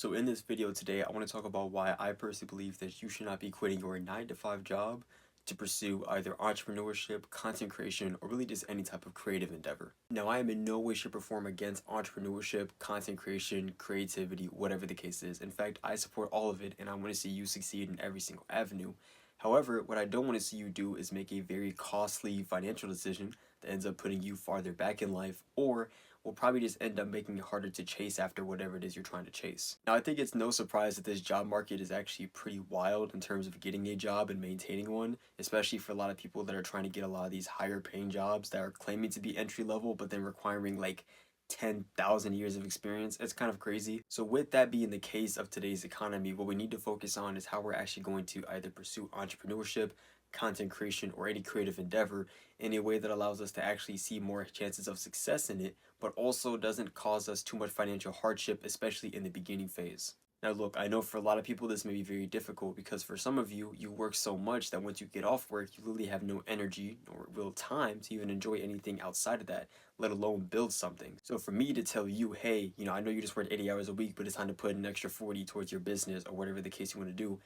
So in this video today, I want to talk about why I personally believe that you should not be quitting your 9 to 5 job to pursue either entrepreneurship, content creation, or really just any type of creative endeavor. Now, I am in no way, shape, or form against entrepreneurship, content creation, creativity, whatever the case is. In fact, I support all of it and I want to see you succeed in every single avenue. However, what I don't want to see you do is make a very costly financial decision that ends up putting you farther back in life, or will probably just end up making it harder to chase after whatever it is you're trying to chase. Now, I think it's no surprise that this job market is actually pretty wild in terms of getting a job and maintaining one, especially for a lot of people that are trying to get a lot of these higher paying jobs that are claiming to be entry level, but then requiring like 10,000 years of experience. It's kind of crazy. So with that being the case of today's economy, what we need to focus on is how we're actually going to either pursue entrepreneurship, content creation, or any creative endeavor in a way that allows us to actually see more chances of success in it, but also doesn't cause us too much financial hardship, especially in the beginning phase. Now look, I know for a lot of people this may be very difficult because for some of you, you work so much that once you get off work, you literally have no energy or real time to even enjoy anything outside of that, let alone build something. So for me to tell you, hey, I know you just work 80 hours a week, but it's time to put an extra 40 towards your business or whatever the case you want to do,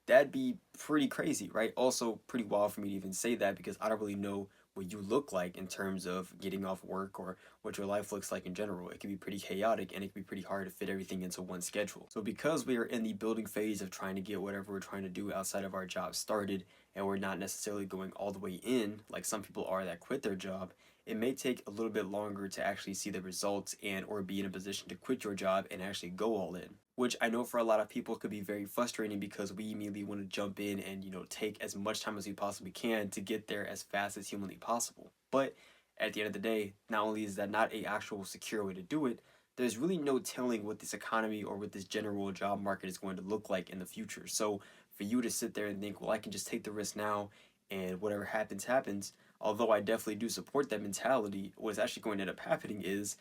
that'd be pretty crazy, right? Also pretty wild for me to even say that because I don't really know what you look like in terms of getting off work or what your life looks like in general. It can be pretty chaotic and it can be pretty hard to fit everything into one schedule. So because we are in the building phase of trying to get whatever we're trying to do outside of our job started, and we're not necessarily going all the way in like some people are that quit their job, it may take a little bit longer to actually see the results and or be in a position to quit your job and actually go all in, which I know for a lot of people could be very frustrating because we immediately want to jump in and take as much time as we possibly can to get there as fast as humanly possible. But at the end of the day, not only is that not a actual secure way to do it, there's really no telling what this economy or what this general job market is going to look like in the future. So for you to sit there and think, well, I can just take the risk now and whatever happens happens, although I definitely do support that mentality, what's actually going to end up happening is,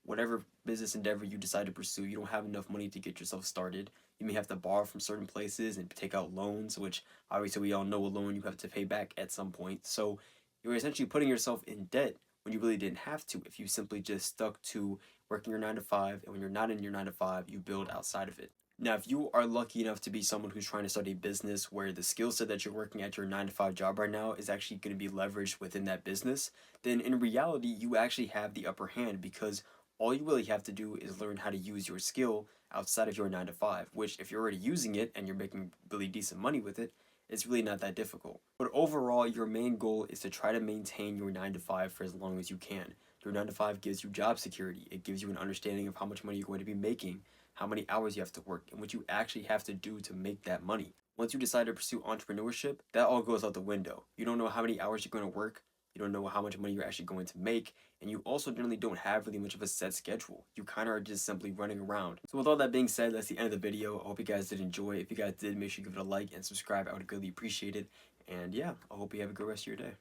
whatever business endeavor you decide to pursue, you don't have enough money to get yourself started. You may have to borrow from certain places and take out loans, which obviously we all know a loan you have to pay back at some point. So you're essentially putting yourself in debt when you really didn't have to if you simply just stuck to working your 9 to 5, and when you're not in your 9 to 5, you build outside of it. Now, if you are lucky enough to be someone who's trying to start a business where the skill set that you're working at your 9 to 5 job right now is actually going to be leveraged within that business, then in reality, you actually have the upper hand because all you really have to do is learn how to use your skill outside of your 9 to 5, which if you're already using it and you're making really decent money with it, it's really not that difficult. But overall, your main goal is to try to maintain your 9 to 5 for as long as you can. Your 9 to 5 gives you job security. It gives you an understanding of how much money you're going to be making, how many hours you have to work, and what you actually have to do to make that money. Once you decide to pursue entrepreneurship, that all goes out the window. You don't know how many hours you're going to work, you don't know how much money you're actually going to make, and you also generally don't have really much of a set schedule. You kind of are just simply running around. So with all that being said, that's the end of the video. I hope you guys did enjoy. If you guys did, make sure you give it a like and subscribe. I would greatly appreciate it. And yeah, I hope you have a good rest of your day.